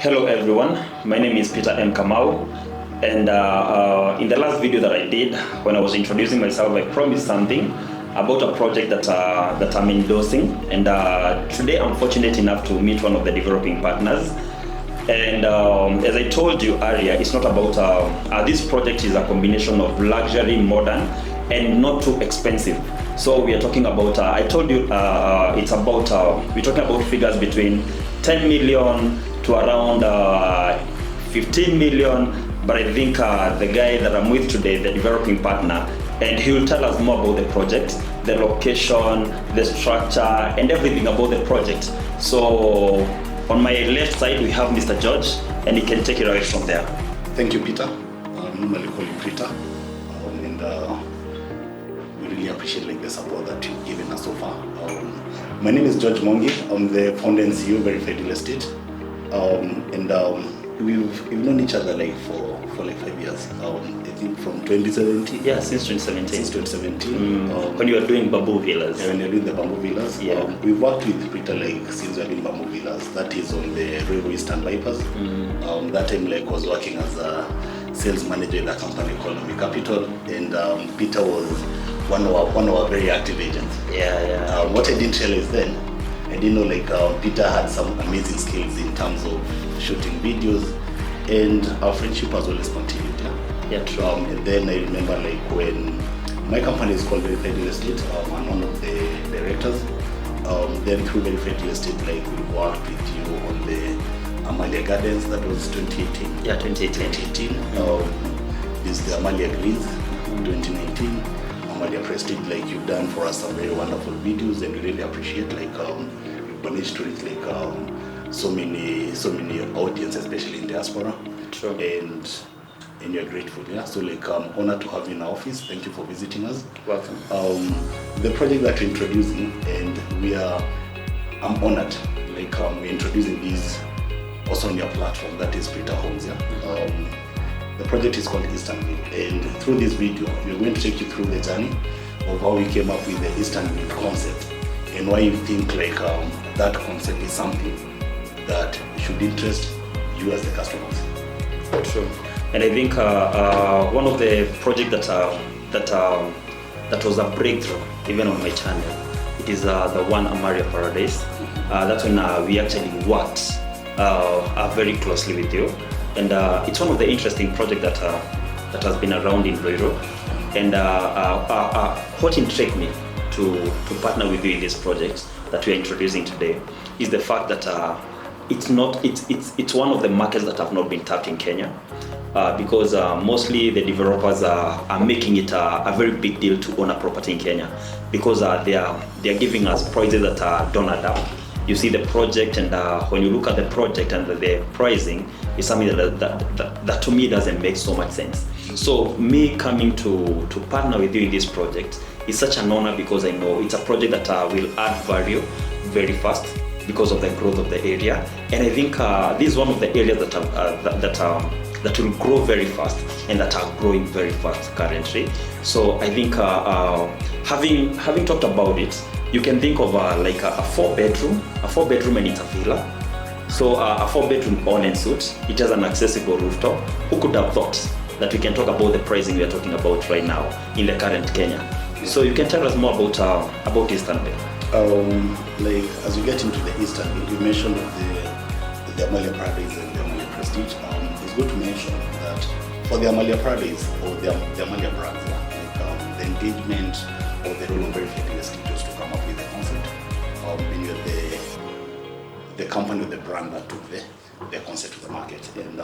Hello everyone, my name is Peter M. Kamau, and in the last video that I did, when I was introducing myself, I promised something about a project that I'm endorsing, and today I'm fortunate enough to meet one of the developing partners. And as I told you earlier, it's not about, this project is a combination of luxury, modern, and not too expensive. So we are talking about, I told you, it's about, we're talking about figures between 10 million to around 15 million, but I think the guy that I'm with today, the developing partner, and he will tell us more about the project, the location, the structure, and everything about the project. So on my left side, we have Mr. George, and he can take it away from there. Thank you, Peter. Normally call you Peter, and we really appreciate the support that you've given us so far. My name is George Mongi. I'm the founder and CEO of Verified Real Estate, we've known each other for 5 years. I think from 2017. Yeah, since 2017. Since 2017. When you were doing bamboo villas. Yeah, when you're doing the bamboo villas. Yeah. We've worked with Peter since we're doing bamboo villas. That is on the railway Eastern bypass. That time was working as a sales manager in a company called Capital, and Peter was one of our very active agents. Yeah. What I didn't realize then, I didn't know Peter had some amazing skills in terms of shooting videos, and our friendship has always continued. Yeah, true. And then I remember when my company is called Verified Real Estate, I'm one of the directors. Then through Verified Real Estate, we worked with you on the Amalia Gardens. That was 2018. Yeah, 2018. This is the Amalia Greens, 2019. Amalia Prestige, you've done for us some very wonderful videos, and we really appreciate we've managed to reach so many audience, especially in diaspora. True. And you're grateful, yeah. So I'm honored to have you in our office. Thank you for visiting us. Welcome. The project that we're introducing, and I'm honored. We're introducing this also on your platform, that is Peter Homes, yeah. The project is called EasternVille, and through this video, we're going to take you through the journey of how we came up with the EasternVille concept, and why you think that concept is something that should interest you as the customers. True. And I think one of the projects that was a breakthrough even on my channel, it is the one Amalia Paradise. That's when we actually worked very closely with you, and it's one of the interesting projects that has been around in Europe. And what intrigued me to partner with you in this project that we are introducing today is the fact that it's one of the markets that have not been tapped in Kenya, because mostly the developers are making it a very big deal to own a property in Kenya, because they are giving us prices that don't add up. You see the project, and when you look at the project and the pricing, is something that to me doesn't make so much sense. So me coming to partner with you in this project is such an honor, because I know it's a project that will add value very fast because of the growth of the area. And I think this is one of the areas that will grow very fast and that are growing very fast currently. So I think having talked about it, you can think of a four bedroom and it's a villa. So a 4-bedroom on-and-suite, it has an accessible rooftop. Who could have thought that we can talk about the pricing we are talking about right now in the current Kenya? So you can tell us more about EasternVille. As we get into the EasternVille, you mentioned the Amalia Paradise and the Amalia Prestige. It's good to mention that for the Amalia Paradise or the Amalia brands, the engagement or the role of Verified Real Estate was to come up with the concept. And you're the company or the brand that took the concept to the market, and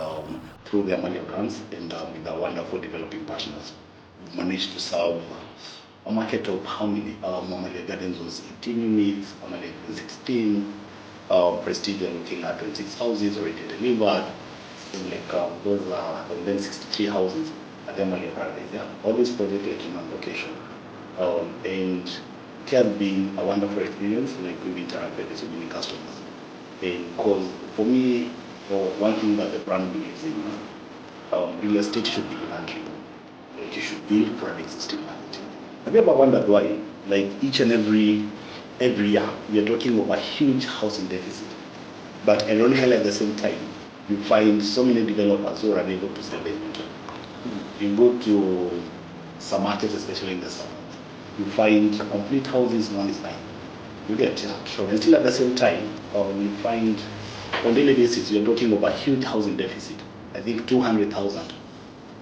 through the Amalia brands and with our wonderful developing partners, we've managed to serve a market of how many? Amalia Gardens was 18 units, Amalia 16, Prestige and looking at 26 houses already delivered, those are, and then 63 houses at the Amalia Paradise. Yeah? All these projects in one location, and it has been a wonderful experience. We've interacted with so many customers, and because for me, one thing that the brand believes in, real estate should be landry. You should build for an existing market. Have you ever wondered why, each and every year, we are talking about a huge housing deficit, but ironically at the same time, you find so many developers who are unable to sell their inventory. You go to some markets, especially in the south, you find complete houses no one is buying. You get, yeah? Sure. And still at the same time, you find on daily basis, you're talking about huge housing deficit. I think 200,000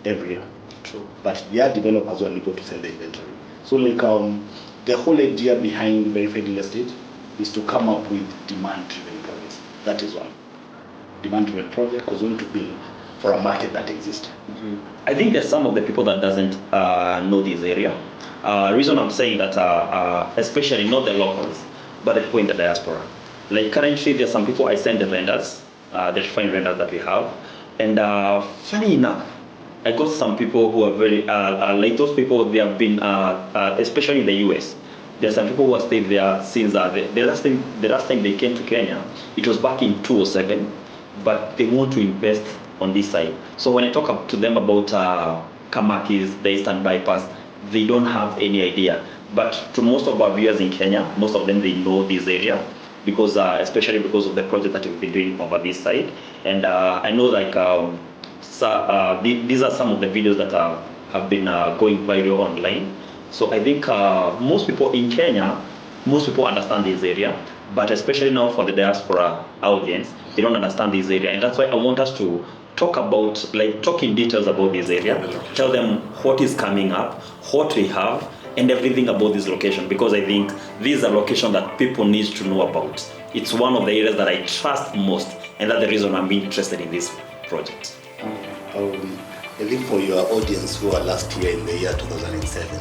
every year. True. But there are developers who are unable to sell the inventory. So like the whole idea behind verified real estate is to come up with demand-driven projects. That is one. Demand-driven project was going to build for a market that exists. Mm-hmm. I think there's some of the people that doesn't know this area. Reason I'm saying that, especially not the locals, but the people in the diaspora. Like currently, there's some people I send the vendors, the fine vendors that we have, and funny enough, I got some people who are very like those people. They have been, especially in the US. There's some people who have stayed there since the last time they came to Kenya. It was back in 2007, but they want to invest on this side. So when I talk to them about Kamakis, the Eastern Bypass, they don't have any idea. But to most of our viewers in Kenya, most of them, they know this area because, especially because of the project that we've been doing over this side. And I know like these are some of the videos that have been going viral online. So I think most people in Kenya, most people understand this area, but especially now for the diaspora audience, they don't understand this area. And that's why I want us to talk in details about this area, tell them what is coming up, what we have, and everything about this location, because I think this is a location that people need to know about. It's one of the areas that I trust most, and that's the reason I'm interested in this project. I think for your audience who are last year in the year 2007,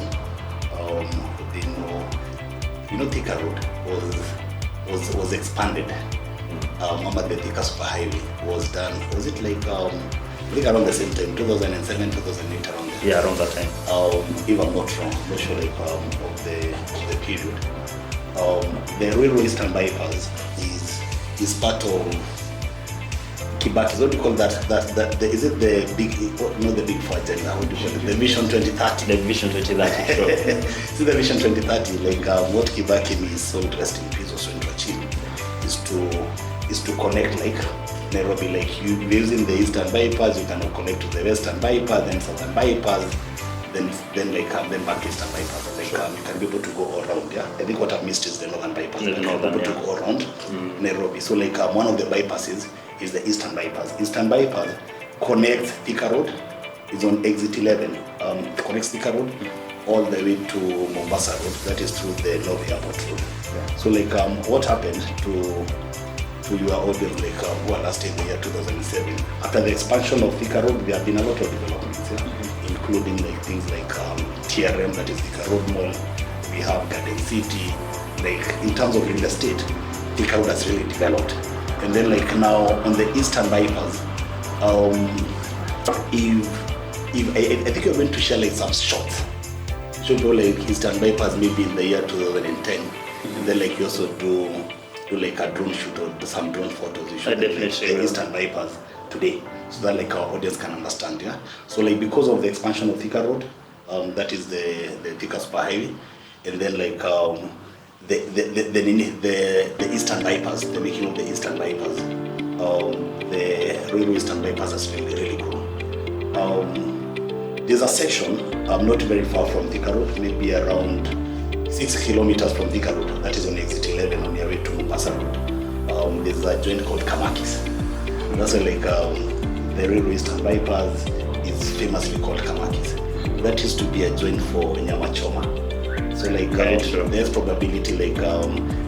they know Thika Road was expanded. The Thika Superhighway was done. Was it like I think around the same time, 2007, 2008, around there? Yeah, around that time. If I'm not wrong, not sure of the period. The Railway Eastern Bypass is part of Kibaki. What do you call that? Is it the big? Not the big four agenda. What do you call it? The Vision 2030. The Vision 2030. Sure. See the Vision 2030. Like what Kibaki is so interesting. He's also trying to achieve is to connect like Nairobi. Like you using the Eastern Bypass, you cannot connect to the Western Bypass, then Southern Bypass, then back to Eastern Bypass. Like you can be able to go all around. Yeah. I think what I've missed is the Northern Bypass. You can be able to go around Nairobi. So like one of the bypasses is the Eastern Bypass. Eastern Bypass connects Thika Road. It's on exit 11. Connects Thika Road all the way to Mombasa Road. That is through the North Airport Road. Yeah. So like what happened to your audience like who are last in the year 2007? After the expansion of Thika Road, there have been a lot of developments, including like things like TRM, that is Thika Road Mall. We have Garden City. Like in terms of real estate, Thika Road has really developed. And then like now on the Eastern Bypass, I think you're going to share like some shots. Should go like Eastern Bypass maybe in the year 2010, and then like you also do like a drone shoot or some drone photos. You should like the Eastern Bypass today, so that like our audience can understand. Yeah. So like because of the expansion of Thika Road, that is the Thika Superhighway, and then like the Eastern Bypass, the making of the Eastern Bypass, the Railway Eastern Bypass has really grown. There's a section not very far from Thika Road, maybe around 6 kilometers from Thika Road, that is on exit 11 on your way to Mombasa Road. There's a joint called Kamakis. That's like the Railway Eastern Bypass is famously called Kamakis. That used to be a joint for Nyama Choma. So like there's probability like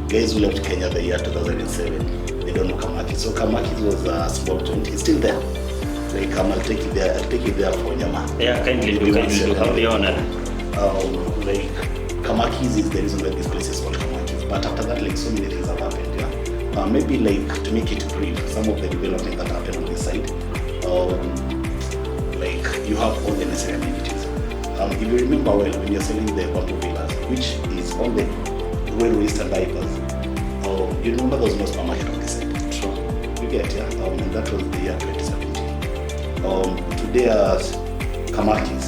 guys who left Kenya the year 2007, they don't know Kamakis. So Kamakis was a small joint. It's still there. Like I'll take it there for Nyama. Yeah, kindly do. Have the honor. Like Kamakis is the reason why this place is called Kamakis. But after that, like so many things have happened. Yeah. Maybe like to make it brief, some of the development that happened on this side. Like you have all the necessary amenities. If you remember well, when you're selling the bamboo villas, which is on the Railway Eastern Bypass, you remember there was no supermarket on this side. Sure. You get, yeah. And that was the year 2017. Today as Kamakis,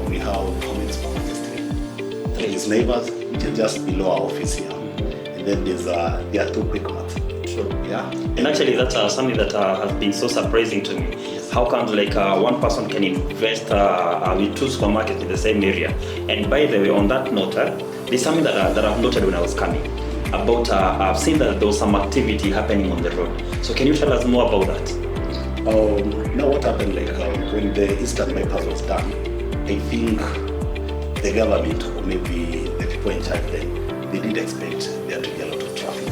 we have how many supermarkets? Three is Neighbors, which is just below our office here. And then there are two quick marts. True. Yeah. And actually, that's something that has been so surprising to me. Yes. How come like one person can invest with two supermarkets in the same area? And by the way, on that note, there's something that I've noted when I was coming about. I've seen that there was some activity happening on the road. So can you tell us more about that? Now what happened, like when the Eastern bypass was done, I think the government or maybe the people in charge then, they didn't expect there to be a lot of traffic.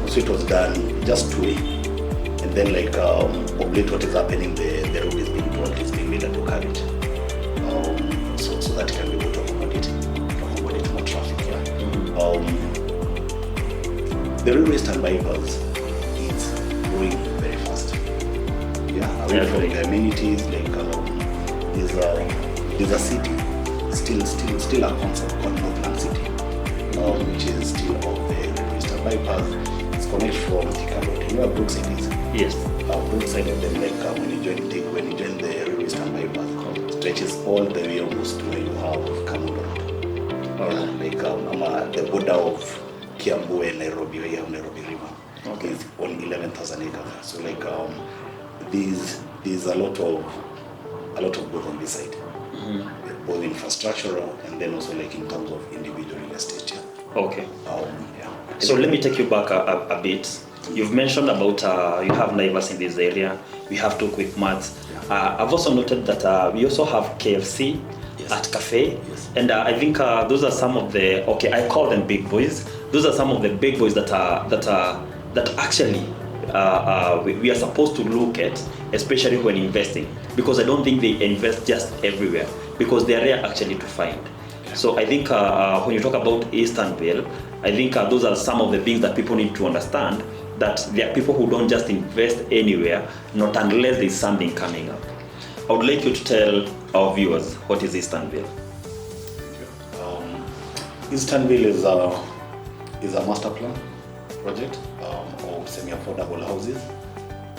So it was done just two way. And then like of late what is happening, the road is being broad, it's being made into carriage. So that can be able to accommodate more traffic. Yeah? The railway Eastern bypass is growing very fast. Yeah, away from the amenities, like there's a city, still a concept called Northland City, which is still of the Eastern bypass. It's connected from Thika Road. You know where Brookside is? Yes. Brookside of the lake, when you join the railway Eastern bypass, stretches all the way almost to where you have Kamundo Road. Like the border of Kiambu and Nairobi, where you have Nairobi River. Okay. It's on 11,000 acres. So like there's a lot of growth on this side, both infrastructural and then also like in terms of individual real estate. Yeah. Okay. Yeah. So let me take you back a bit. You've mentioned about you have neighbors in this area. We have two quick marts. I've also noted that we also have KFC at Cafe, and I think those are some of the I call them big boys. Those are some of the big boys that actually we are supposed to look at, especially when investing, because I don't think they invest just everywhere, because they are rare actually to find. So I think when you talk about EasternVille, I think those are some of the things that people need to understand, that there are people who don't just invest anywhere, not unless there's something coming up. I would like you to tell our viewers what is EasternVille. EasternVille is a master plan project of semi-affordable houses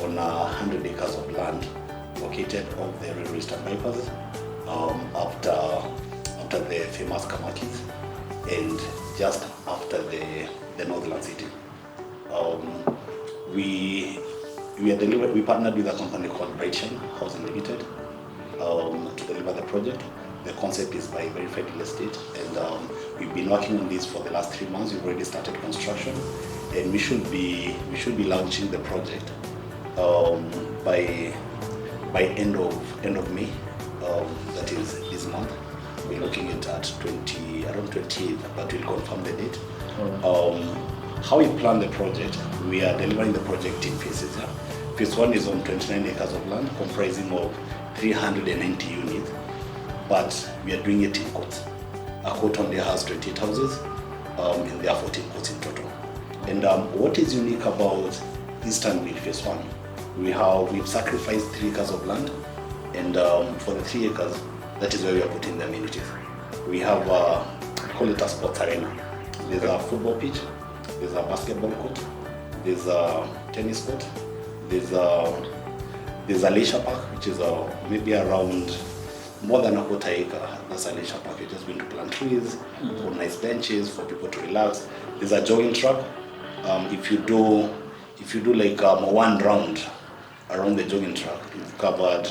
on 100 acres of land located on the railway Eastern bypass after the famous Kamakis and just after the Northland City. We partnered with a company called Brighton Housing Limited to deliver the project. The concept is by Verified Real Estate, and we've been working on this for the last 3 months. We've already started construction, and we should be launching the project by end of May. That is this month. We're looking at around 28th, but we'll confirm the date. How we plan the project, we are delivering the project in phases. Yeah? Phase 1 is on 29 acres of land, comprising of 390 units, but we are doing it in courts. A court on there has 28 houses, and there are 14 courts in total. And what is unique about EasternVille Phase 1, we've sacrificed 3 acres of land, and for the 3 acres, that is where we are putting the amenities. We have, call it a sports arena. There's a football pitch, there's a basketball court, there's a tennis court, there's a leisure park, which is maybe around more than a quarter acre. That's a leisure park. You're just going to plant trees, put nice benches for people to relax. There's a jogging track. If you do like one round around the jogging track, you've covered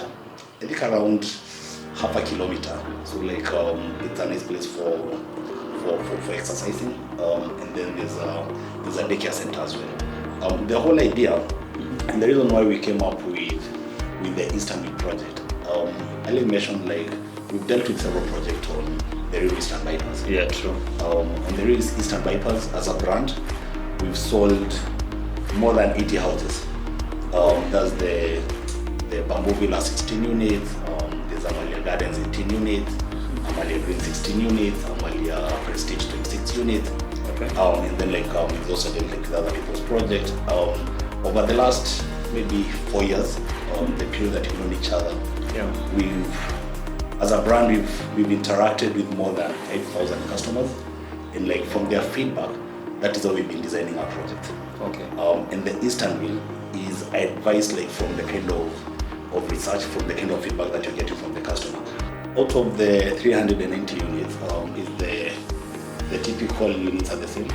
I think around half a kilometer. So like it's a nice place for exercising. And then there's a daycare center as well. The whole idea and the reason why we came up with the EasternVille project, I mentioned like we've dealt with several projects on the railway Eastern bypass. Yeah, true. On the railway Eastern bypass as a brand, we've sold more than 80 houses. That's the Bamboo Villa 16 units, there's Amalia Gardens 18 units, Amalia Green 16 units, Amalia Prestige 26 units. Okay. And then like we've also dealt with other people's projects. Over the last maybe 4 years, the period that we've known each other, as a brand, we've interacted with more than 8,000 customers, and like from their feedback, that is how we've been designing our project. Okay. And the EasternVille is advised like from the kind of research, from the kind of feedback that you're getting from the customer. Out of the 390 units, is the typical units are the same.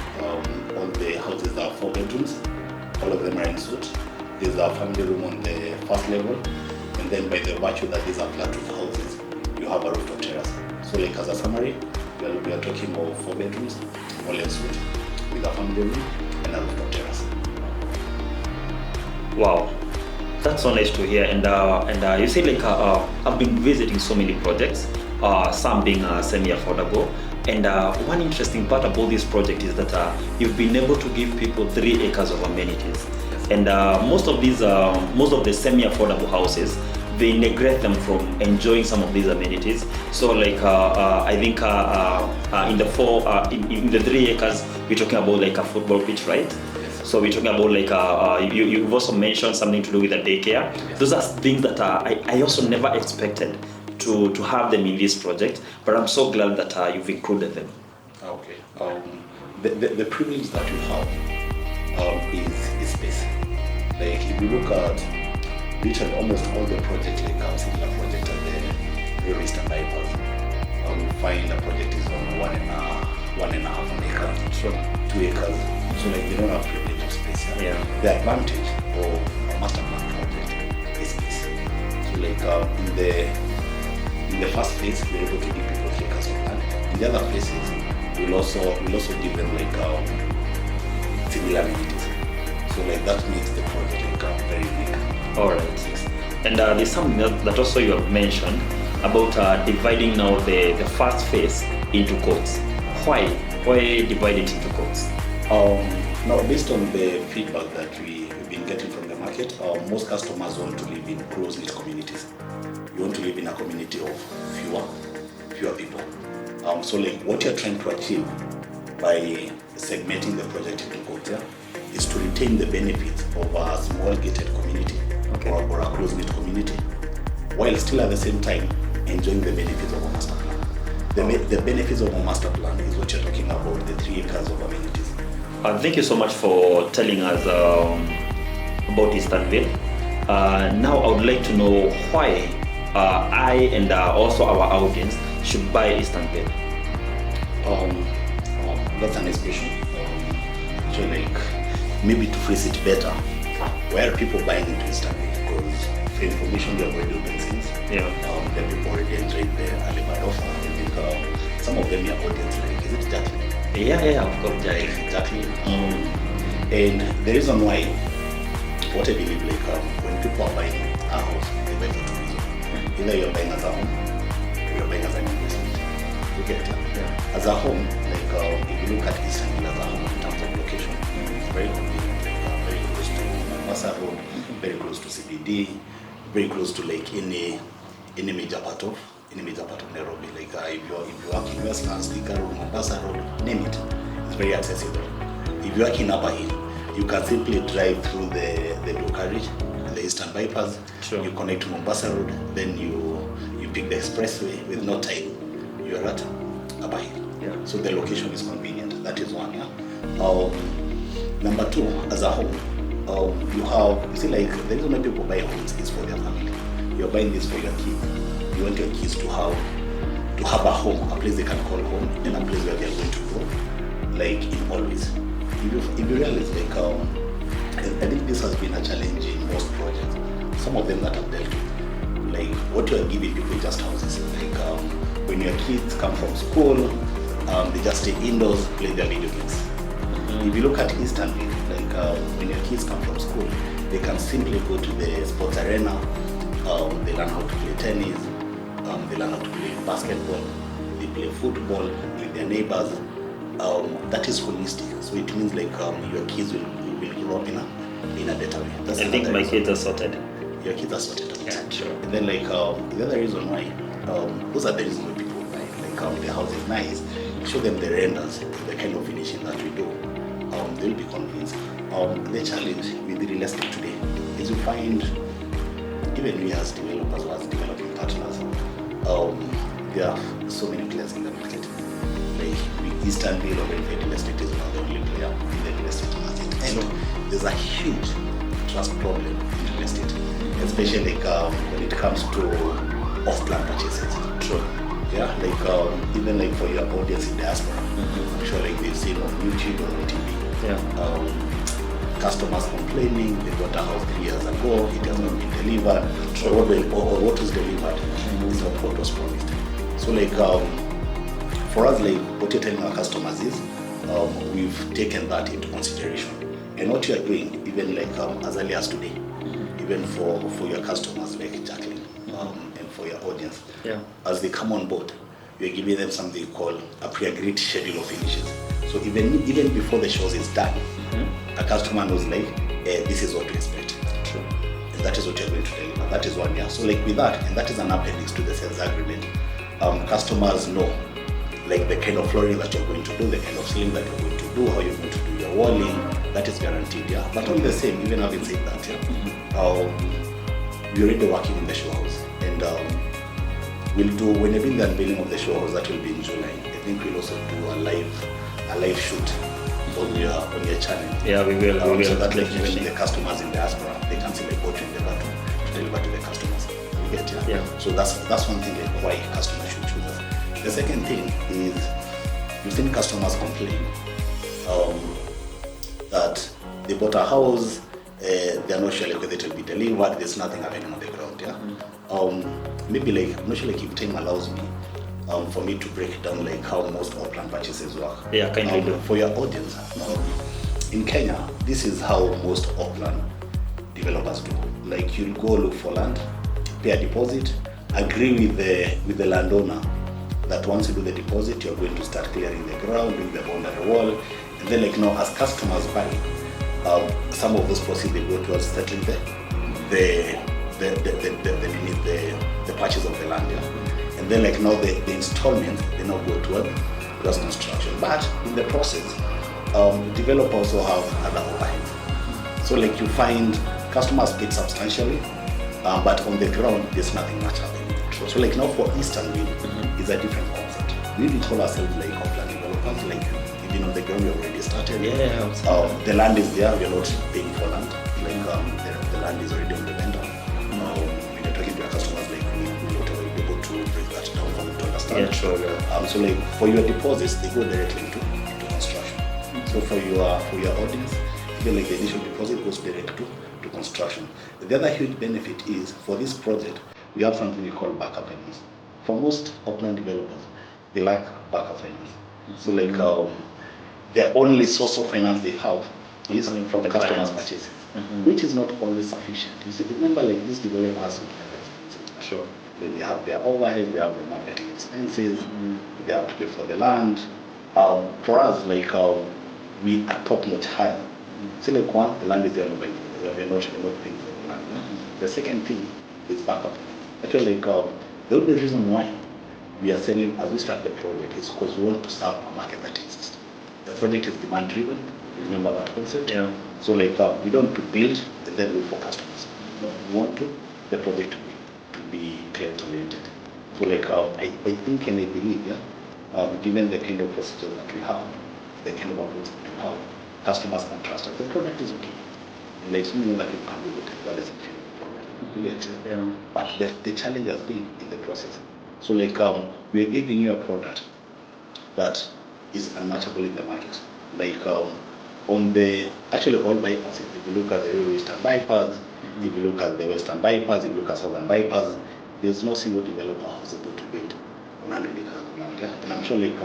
All the houses are 4 bedrooms, all of them are in suite. There's a family room on the first level, and then by the virtue that these are flat roof houses, you have a rooftop terrace. So like as a summary, we are talking of 4 bedrooms, all in suite, with a family room and a rooftop terrace. Wow, that's so nice to hear. And you said like I've been visiting so many projects, some being semi-affordable. And one interesting part about this project is that you've been able to give people 3 acres of amenities. And most of the semi-affordable houses, they neglect them from enjoying some of these amenities. So like I think in the 3 acres, we're talking about like a football pitch, right? So we're talking about like you've also mentioned something to do with a daycare. Those are things that I also never expected to have them in this project, but I'm so glad that you've included them. Okay. The privilege that we have is space. Like if you look at literally almost all the projects, like similar project at the Eastern Bypass, you find a project is on 1.5 acres, Sure. 2 acres. So like they don't have privilege of space. Yeah. The advantage of a master plan project is space. So like in the first phase, we're able to give people 3 acres of land. In the other places, we'll also give them like similar amenities. So like that makes the project like very unique. All right. And there's something that also you have mentioned about dividing now the first phase into courts. Why divide it into courts? Now, based on the feedback that we've been getting from the market, most customers want to live in close-knit communities. You want to live in a community of fewer people. So like what you're trying to achieve by segmenting the project into courts is to retain the benefits of a small gated community, okay, or a close-knit community, while still at the same time enjoying the benefits of a master plan. The benefits of a master plan is what you're talking about, the 3 acres of amenities. Thank you so much for telling us about EasternVille. Now I would like to know why I and also our audience should buy EasternVille. That's a nice question. So like, maybe to phrase it better, why are people buying into EasternVille? Because for information, they have already opened since. Yeah. The people already enjoyed the early bird offer. I think some of them are audience, like, is it Jacqueline? Yeah, of course, Jacqueline. And the reason why, what I believe, like when people are buying a house, they buy for 2 reasons. Either you're buying as a home, or you're buying as an investment. You get it? Yeah. As a home, like if you look at EasternVille as a home in terms of location, it's very convenient, like very close to Mombasa Road, very close to CBD, very close to like any major part of Nairobi. Like if you work in Westlands, Thika Road, Mombasa Road, name it, it's very accessible. If you work in Upper Hill, you can simply drive through the dual carriage, the Eastern Bypass. Sure. You connect to Mombasa Road, then you pick the expressway with no time. You're at Upper Hill. Yeah. So the location is convenient. That is one. Yeah. Number 2, as a home, you see, like the reason why people buy homes is for their family. You're buying this for your kids. You want your kids to have a home, a place they can call home, and a place where they are going to go, like in always. If you realize, like I think this has been a challenge in most projects. Some of them that I've dealt with, like what you are giving people is just houses. Like when your kids come from school, they just stay indoors, play their video games. If you look at EasternVille, like when your kids come from school, they can simply go to the sports arena. They learn how to play tennis. They learn how to play basketball. They play football with their neighbors. That is holistic. So it means like your kids will grow up in a better way. I think my kids are sorted. Your kids are sorted. Yeah, sure. And then like the other reason why, those are the reasons why people buy. Like the house is nice. Show them the renders, the kind of finishing that we do. They'll be convinced. The challenge with the real estate today is you find, even we as developers or as developing partners, there are so many players in the market. Like with EasternVille or real estate is not the only player in the real estate market. And there's a huge trust problem in real estate, especially like when it comes to off-plan purchases. True. Yeah, like even like for your audience in diaspora, I'm sure like they've seen on YouTube or on TV. Yeah. customers complaining they got a house 3 years ago, it has not been delivered, or what was delivered is not what was promised. So like for us, like what you're telling our customers is we've taken that into consideration, and what you are doing even like as early as today, even for your customers like Jacqueline and for your audience, as they come on board, you're giving them something called a pre-agreed schedule of finishes. So even before the shows is done, a customer knows like this is what to expect. True. And that is what you're going to deliver. That is 1 year. So like with that, and that is an appendix to the sales agreement. Customers know like the kind of flooring that you're going to do, the kind of ceiling that you're going to do, how you're going to do your walling. That is guaranteed, yeah. But all the same, even having said that, we're already working in the show house, and we'll do, when you're doing the unveiling of the show house, that will be in July. I think we'll also do a live shoot on your channel. Yeah, we will. So that like even the customers in diaspora, they can see like what you endeavor to deliver to the customers. You get, yeah? Yeah. So that's one thing like why customers should choose us. The second thing is you've seen customers complain that they bought a house, they're not sure like whether it will be delivered, there's nothing happening on the ground, yeah? Maybe like, I'm not sure like if time allows me for me to break down like how most upland purchases work. Yeah, kindly do. For your audience, in Kenya, this is how most upland developers do. Like you'll go look for land, pay a deposit, agree with the landowner that once you do the deposit, you're going to start clearing the ground, doing the boundary wall, and then like now as customers buy, some of those proceeds they go towards settling the purchase of the land, yeah? And then like now the installments, they now go towards construction. But in the process, developers also have other overheads. So like you find customers paid substantially, but on the ground there's nothing much happening. So like now for EasternVille, it's a different concept. We really call ourselves like upland developers, like even on the ground we already started. Yeah. The land is there, we're not paying for land. Like the land is already on the vendor. When you're talking to your customers, like we will be able to break that down for them to understand. Yeah, sure. Yeah. So like for your deposits, they go directly into construction. So for your audience, even like the initial deposit goes direct to construction. The other huge benefit is for this project, we have something we call backup finance. For most upland developers, they lack backup finance. So like the only source of finance they have is from the customer's purchases, which is not always sufficient. You see, remember like these developers, Sure. they have their overhead, they have their marketing expenses, they have to pay for the land. For us, like we are top notch higher. So like one, the land is there, we're not paying for the land. The second thing is backup. Actually, like the only reason why we are selling as we start the project is because we want to serve a market that exists. The project is demand driven. Remember that concept? Yeah. So like we don't to build and then look for customers. No, we want the project to be client oriented. So like I think and I believe, given the kind of procedures that we have, the kind of approach that we have, customers can trust us. The product is okay. And like something that you can do with it, that is a kind of product. Yeah. But the challenge has been in the process. So like we are giving you a product that is unmatchable in the market. Like on the actually all bypasses, if you look at the eastern bypass, if you look at the western bypass, if you look at southern bypass, there's no single developer who's able to build 100 acres of land. Yeah? And I'm sure like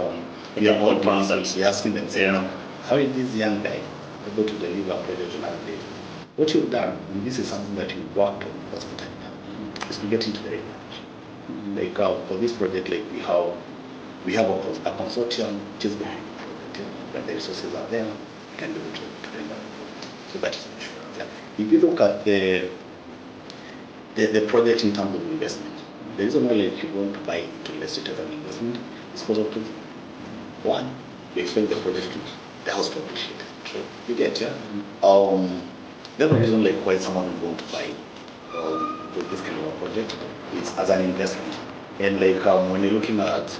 we are all asking themselves, how is this young guy able to deliver a project on 100 acres? What you've done, and this is something that you've worked on for some time now, is to get into the regulation. Like for this project, like we have a consortium which is behind the project. When the resources are there, we can be able to deliver. So that is an assurance. Yeah. If you look at the project in terms of investment, the reason why like you want to buy into real estate as an investment is because of two things. One, you expect the project to the house to appreciate. True. You get, yeah? The other reason like why someone would want to buy with this kind of a project is as an investment. And like when you're looking at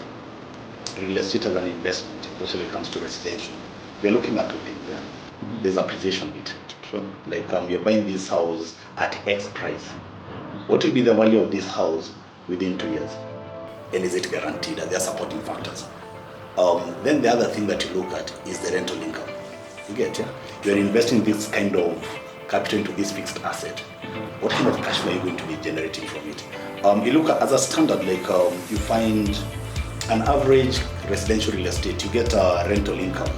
real estate as an investment, especially when it comes to residential, we're looking at two things. Yeah? There's appreciation bit. Sure. Like you're buying this house at X price. What will be the value of this house within 2 years? And is it guaranteed? Are there supporting factors? Then the other thing that you look at is the rental income. You get, yeah? You're investing this kind of capital into this fixed asset. What kind of cash flow are you going to be generating from it? You look at, as a standard, like you find an average residential real estate, you get a rental income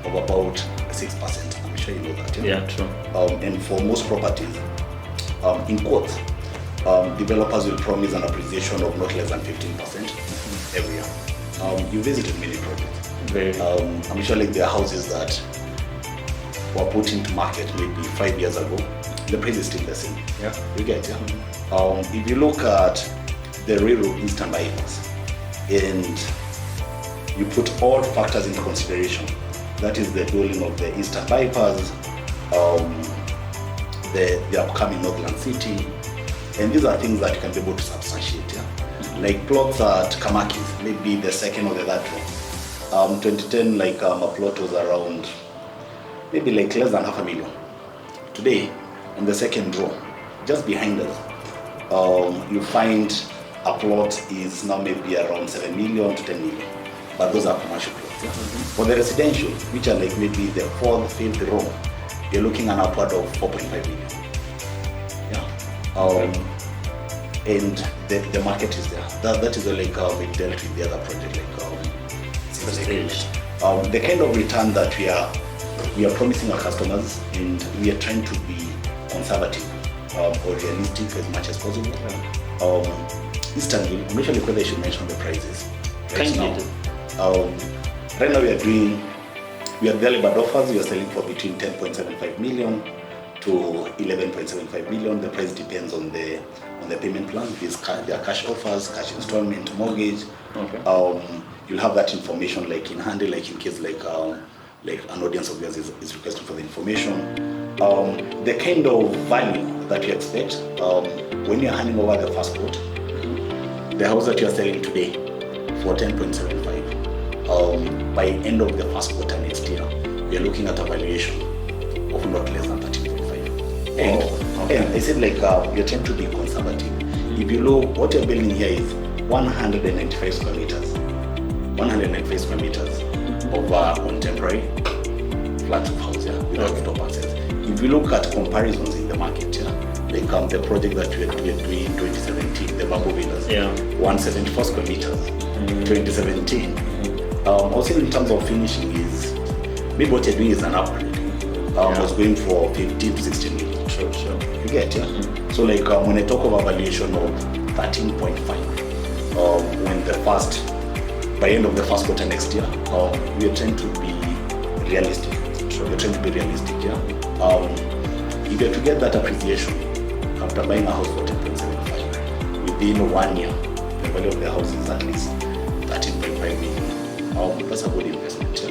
of about 6%. I'm sure you know that. Yeah, true. And for most properties, in quotes, developers will promise an appreciation of not less than 15% every year. You visited many projects. Very. I'm sure like there are houses that were put into market maybe 5 years ago. The price is still the same. Yeah. You get, yeah? If you look at the railroad Eastern bypass and you put all factors into consideration, that is the dwelling of the Eastern bypass, the upcoming Northland City, and these are things that you can be able to substantiate. Yeah? Like plots at Kamakis, maybe the second or the third row. 2010, like a plot was around maybe like less than $500,000. Today, on the second row, just behind us, you find a plot is now maybe around 7 million to 10 million. But those are commercial plots. Yeah? For the residential, which are like maybe the fourth, fifth row, you're looking at an upward of 4.5 million. Yeah. And the market is there. That is like we dealt with the other project, like the kind of return that we are promising our customers, and we are trying to be conservative or realistic as much as possible. Instantly, I'm not sure whether I should mention the prices. Right now we are delivered offers. We are selling for between 10.75 million to 11.75 million. The price depends on the payment plan. There are cash offers, cash installment, mortgage. Okay. You'll have that information like in hand, like in case like an audience of yours is requesting for the information. The kind of value that you expect when you're handing over the first quote, the house that you're selling today for 10.75, by end of the first quarter next year, you're looking at a valuation of not less than 13.5. And I said like you're trying to be conservative. If you look, what you're building here is 195 square meters. 195 square meters of contemporary flat roof house, yeah, without rooftop access. If you look at comparisons in the market, yeah, like the project that we are doing in 2017, the Bamboo Villas, 174 square meters, 2017. Also in terms of finishing is, maybe what you're doing is an upgrade. Was going for 15 to 16 million. Sure. You get, yeah? So like when I talk about valuation of 13.5, by end of the first quarter next year, we are trying to be realistic. We're trying to be realistic, yeah. If you're to get that appreciation after buying a house for 10.75, within 1 year, the value of the house is at least 13.5 million. That's a good investment, yeah.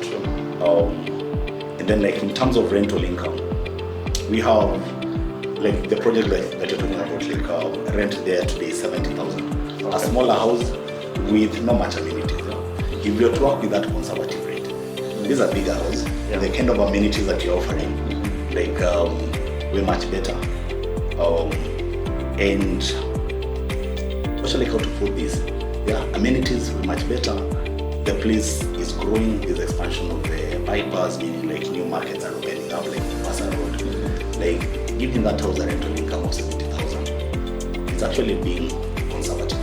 And then, like in terms of rental income, we have like the project that you're talking about, like rent there today is 70,000. Okay. A smaller house with not much amenities. If you're to work with that conservative rate, these are bigger houses. Yeah. The kind of amenities that you're offering, like way much better. And also like how to put this, yeah, amenities way much better. The place is growing. There's expansion of the bypass, meaning like new markets are opening up, like Pasar Road. Like giving that house a rental income of 70,000, it's actually being conservative.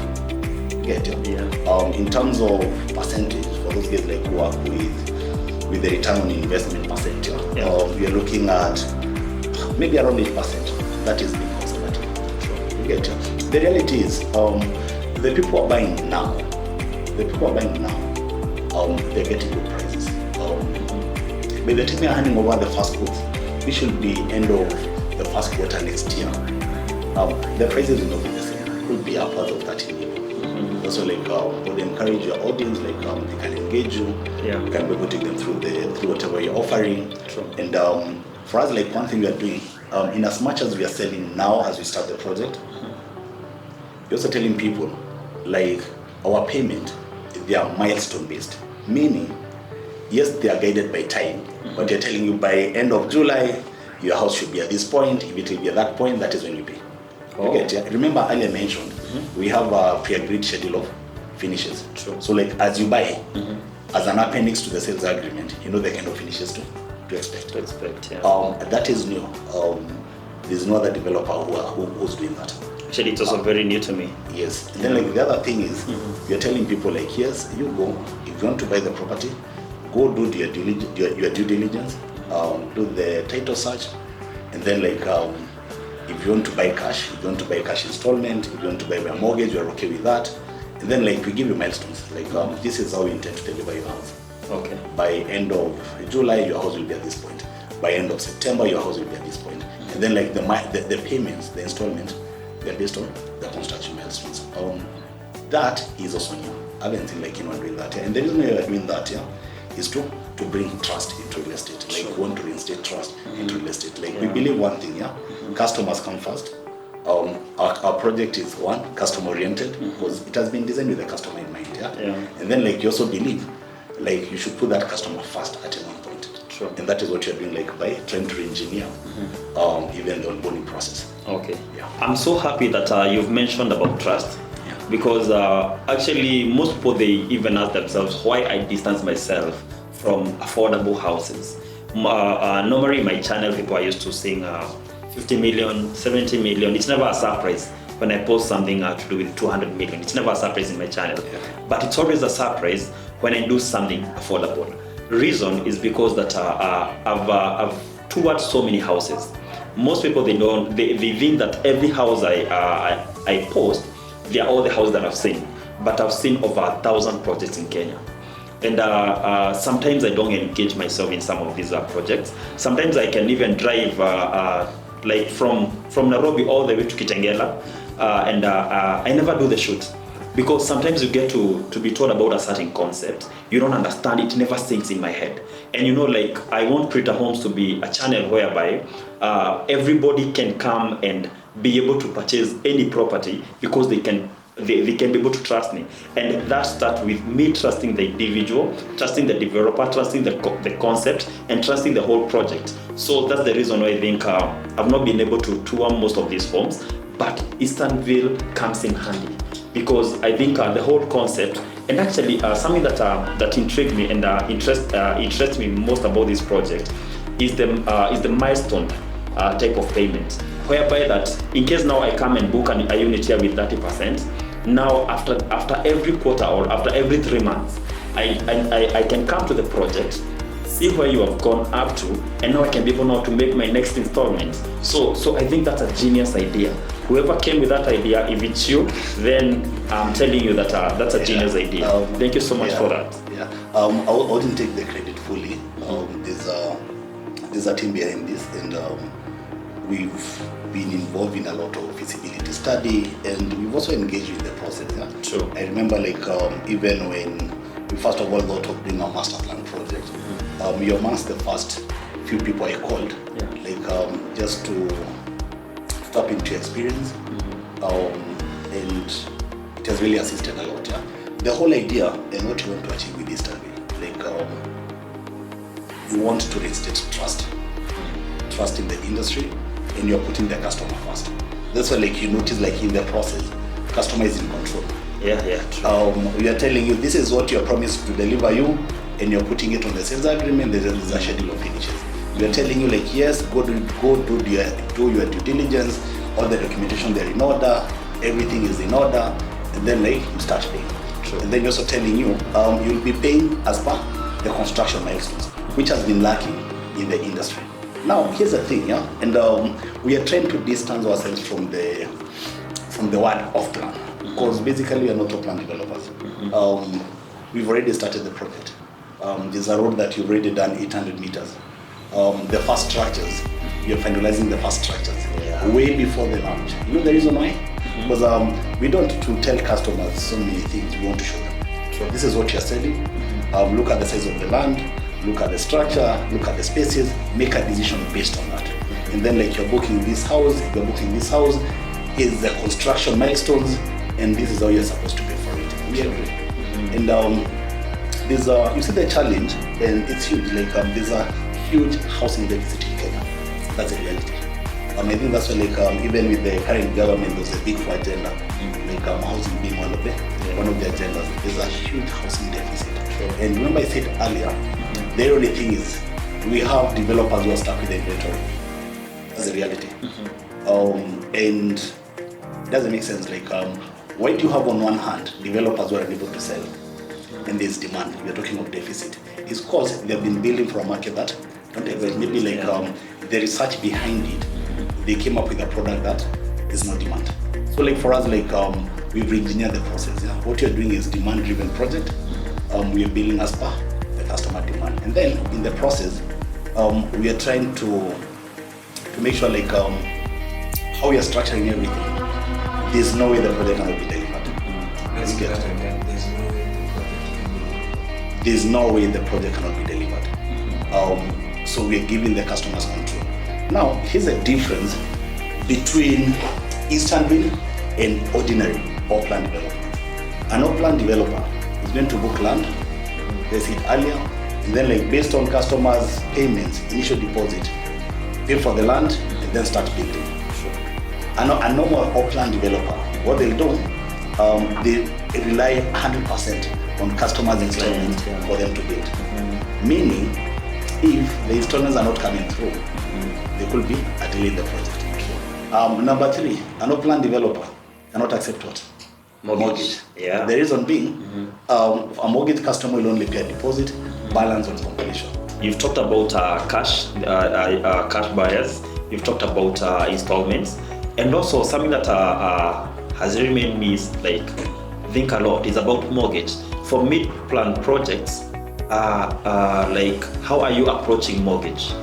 Get you? Yeah. In terms of percentage, for those guys like who work with the return on investment percentage, we are looking at maybe around 8%. That is being conservative. You get you? The reality is, the people who are buying now, they're getting good prices. By the time you're handing over the first quote, we should be end of the first quarter next year. The prices will not be the same. It could be upwards of 13 million. Also, like, would encourage your audience, like, they can engage you. Yeah. You can be able to take them through whatever you're offering. True. And for us, like, one thing we are doing, in as much as we are selling now as we start the project, we're also telling people, like, our payment, they are milestone based. Meaning, yes, they are guided by time, but they're telling you by end of July, your house should be at this point. If it will be at that point, that is when you pay. Oh. You get, yeah? Remember earlier mentioned, we have a pre-agreed schedule of finishes. True. So like as you buy, as an appendix to the sales agreement, you know the kind of finishes too. to expect. Yeah. That is new. There's no other developer who's doing that. Actually, it's also very new to me. Yes. And then like the other thing is, you're telling people like, yes, you go, if you want to buy the property, go do your due diligence, do the title search, and then like if you want to buy cash, if you want to buy cash installment, if you want to buy a mortgage, you're okay with that. And then like we give you milestones. Like this is how we intend to deliver your house. Okay. By end of July, your house will be at this point. By end of September, your house will be at this point. And then like the payments, the installments, they're based on the construction milestones. That is also new. I haven't seen like anyone doing that here. And the reason we are doing that here is to bring trust into real estate. Like we want to reinstate trust into real estate. Like we believe one thing, customers come first. Our project is one, customer oriented, because it has been designed with the customer in mind. And then like you also believe like you should put that customer first at one point. Sure. And that is what you're doing like by trying to re-engineer even the onboarding process. Okay. Yeah. I'm so happy that you've mentioned about trust. Because actually most people, they even ask themselves why I distance myself from affordable houses. Normally in my channel people are used to seeing 50 million, 70 million. It's never a surprise when I post something to do with 200 million. It's never a surprise in my channel. But it's always a surprise when I do something affordable. Reason is because that I've toured so many houses. Most people, they think that every house I post, they are all the houses that I've seen. But I've seen over 1,000 projects in Kenya. And sometimes I don't engage myself in some of these projects. Sometimes I can even drive like from Nairobi all the way to Kitengela, and I never do the shoot. Because sometimes you get to be told about a certain concept, you don't understand, it never sinks in my head. And you know, like I want Creator Homes to be a channel whereby everybody can come and be able to purchase any property because they can be able to trust me. And that starts with me trusting the individual, trusting the developer, trusting the concept, and trusting the whole project. So that's the reason why I think I've not been able to tour most of these homes, but EasternVille comes in handy. Because I think the whole concept, and actually something that intrigued me and interests me most about this project is the milestone type of payment, whereby that in case now I come and book a unit here with 30%, now after every quarter or after every 3 months, I can come to the project, see where you have gone up to, and now I can be able now to make my next installment. So I think that's a genius idea. Whoever came with that idea, if it's you, then I'm telling you that that's a genius idea. Thank you so much for that. I wouldn't take the credit fully. There's a team behind this, and we've been involved in a lot of feasibility study, and we've also engaged in the process. Sure. I remember like even when we first of all thought of doing a master plan project, you're amongst the first few people I called, like just to tap into experience, and it has really assisted a lot. The whole idea and what you want to achieve with this study, like you want to reinstate trust in the industry, and you're putting the customer first. That's why like you notice like in the process, customer is in control. True. We are telling you this is what you're promised to deliver you, and you're putting it on the sales agreement. There's a schedule of finishes. We are telling you like, yes, go do your due diligence, all the documentation they're in order, everything is in order, and then like you start paying. True. And then you're also telling you you'll be paying as per the construction milestones, which has been lacking in the industry. Now here's the thing, and we are trying to distance ourselves from the word off plan, because basically we are not off plan developers. We've already started the project. There's a road that you've already done 800 meters. The first structures, you're finalizing the first structures way before the launch. You know the reason why? Because we don't to tell customers so many things, we want to show them. So this is what you're selling. Look at the size of the land, look at the structure, look at the spaces, make a decision based on that. And then like you're booking this house, here's the construction milestones, and this is how you're supposed to pay for it. We agree. And there's you see the challenge, and it's huge. Like there's a huge housing deficit in Kenya. That's a reality. I think that's why like even with the current government, there's a big agenda, like housing being one of the agendas. There's a huge housing deficit. Sure. And remember I said earlier, the only thing is we have developers who are stuck with the inventory. That's the reality. And it doesn't make sense. Like, why do you have on one hand developers who are unable to sell, and there's demand? We're talking of deficit. It's because they've been building for a market that don't have it. Maybe like the research behind it, they came up with a product that is not demand. So like for us, like we've engineered the process. Yeah? What you're doing is demand-driven project. We are building as per the customer demand, and then in the process, we are trying to make sure like how we are structuring everything. There's no way the project cannot be delivered. There's no way the project cannot be delivered. So we are giving the customers control. Now, here's a difference between EasternVille and ordinary off-plan development. An off-plan developer is going to book land, they see it earlier, and then like based on customers' payments, initial deposit, pay for the land, and then start building. A normal off-plan developer, what they'll do, they rely 100% on customers' installment for them to build. Meaning, if the installments are not coming through, there could be a delay in the project. Number three, an off-plan developer cannot accept what? Mortgage. Yeah. The reason being, a mortgage customer will only pay a deposit, balance on completion. You've talked about cash buyers. You've talked about installments, and also something that has really made me like think a lot is about mortgage. For mid-plan projects, like how are you approaching mortgage?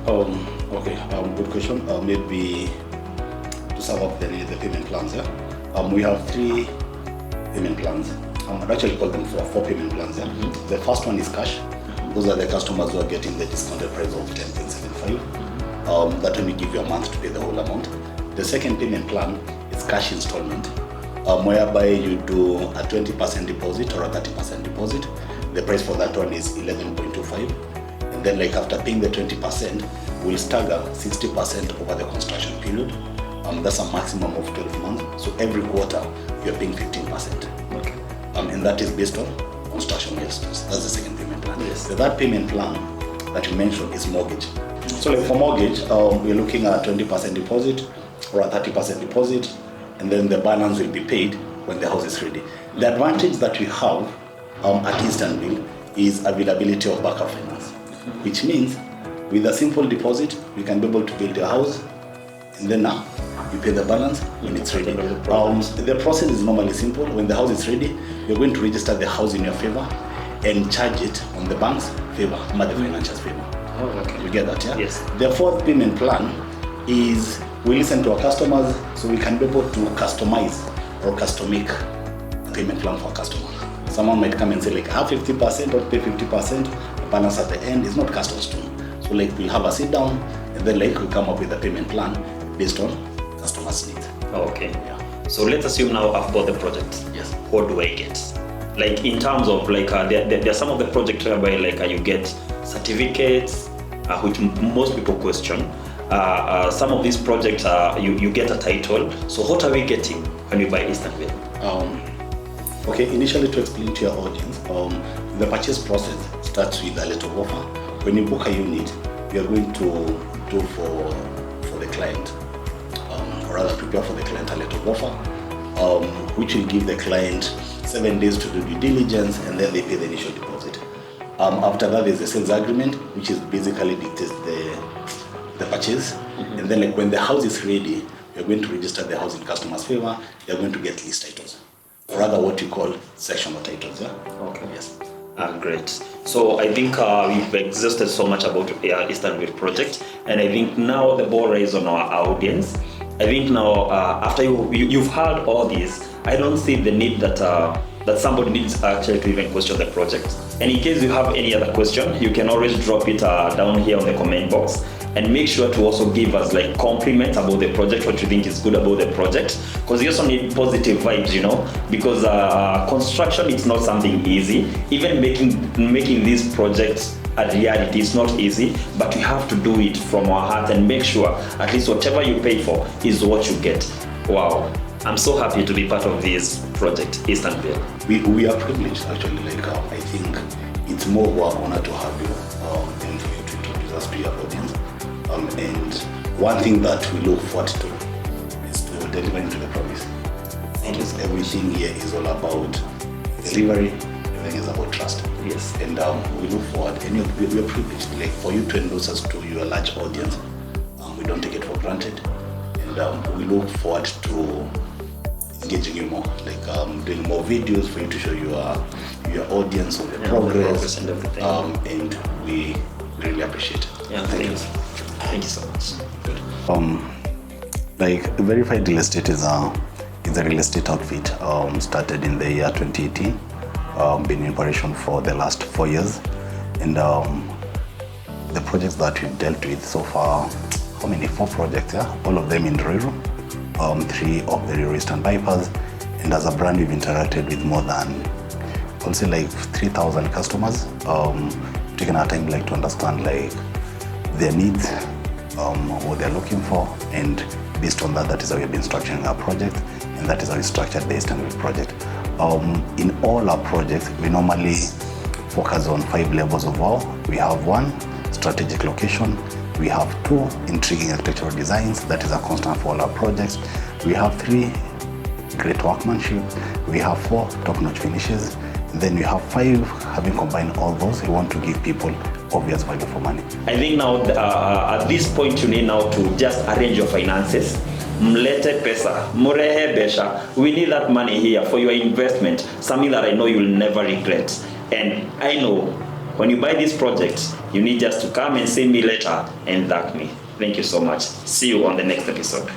Okay, good question. Maybe to sum up the payment plans. Yeah, we have 3 payment plans. I'd actually call them 4 payment plans. Yeah? The first one is cash. Those are the customers who are getting the discounted price of 10.75. That when we give you a month to pay the whole amount. The second payment plan is cash installment, whereby you do a 20% deposit or a 30% deposit. The price for that one is 11.25. And then like after paying the 20%, we'll stagger 60% over the construction period. That's a maximum of 12 months. So every quarter, you're paying 15%. Okay. And that is based on construction milestones. That's the second payment plan. Yes. The third payment plan that you mentioned is mortgage. So like for mortgage, we're looking at 20% deposit or a 30% deposit, and then the balance will be paid when the house is ready. The advantage that we have at EasternVille is availability of backup finance, which means with a simple deposit, we can be able to build a house, and then you pay the balance when it's ready. The process is normally simple. When the house is ready, you're going to register the house in your favor and charge it on the bank's favor, not the financial's favor. Oh, okay. You get that, yeah? Yes. The fourth payment plan is we listen to our customers so we can be able to customize or custom make a payment plan for a customer. Someone might come and say like, I have 50% or pay 50%, the balance at the end is not cast on stone. So like we'll have a sit down and then like we come up with a payment plan based on customers' needs. Okay. Yeah. So let's assume now I've got the project. Yes. What do I get? Like in terms of like there are some of the projects whereby like you get certificates, which most people question. Some of these projects you get a title. So what are we getting when we buy EasternVille? Okay, initially to explain to your audience, the purchase process starts with a letter of offer. When you book a unit, you are going to do for the client, or rather prepare for the client a letter of offer, which will give the client 7 days to do due diligence, and then they pay the initial deposit. After that, there's a sales agreement, which is basically dictates the purchase. And then like when the house is ready, you're going to register the house in customer's favor, you're going to get lease titles, or rather what you call sectional titles. Yeah? Okay. Yes. Great. So I think we've exhausted so much about EasternVille project, and I think now the ball is on our audience. I think now after you've heard all this, I don't see the need that somebody needs actually to even question the project. And in case you have any other question, you can always drop it down here on the comment box. And make sure to also give us like compliments about the project, what you think is good about the project, because you also need positive vibes, you know, because construction is not something easy. Even making these projects a reality is not easy, but we have to do it from our heart and make sure at least whatever you pay for is what you get. Wow, I'm so happy to be part of this project, EasternVille. We are privileged actually. Like I think it's more of an honor to have you than for you to to your audience. And one thing that we look forward to is to delivering to the promise. Because everything here is all about delivery, everything is about trust. Yes. And we look forward, and we're privileged, like for you to endorse us to your large audience. We don't take it for granted. And we look forward to engaging you more, like doing more videos for you to show your audience on the progress and everything. And we really appreciate it. Yeah, thank you. Thank you so much. Good. Like Verified Real Estate is a real estate outfit started in the year 2018, been in operation for the last 4 years, and the projects that we've dealt with so far, how many? 4 projects, yeah, all of them in Ruiru, 3 of the Ruiru Eastern bypass, and as a brand we've interacted with more than, I'll say like 3,000 customers, taking our time like to understand like their needs, what they're looking for, and based on that, that is how we've been structuring our project, and that is how we structured the EasternVille project. In all our projects, we normally focus on 5 levels of wow. We have 1, strategic location. We have 2, intriguing architectural designs. That is a constant for all our projects. We have 3, great workmanship. We have 4, top-notch finishes. Then we have 5, having combined all those, we want to give people obvious value for money. I think now at this point you need now to just arrange your finances. Mlete pesa, murehe besha. We need that money here for your investment, something that I know you'll never regret. And I know when you buy these projects, you need just to come and see me later and thank me. Thank you so much. See you on the next episode.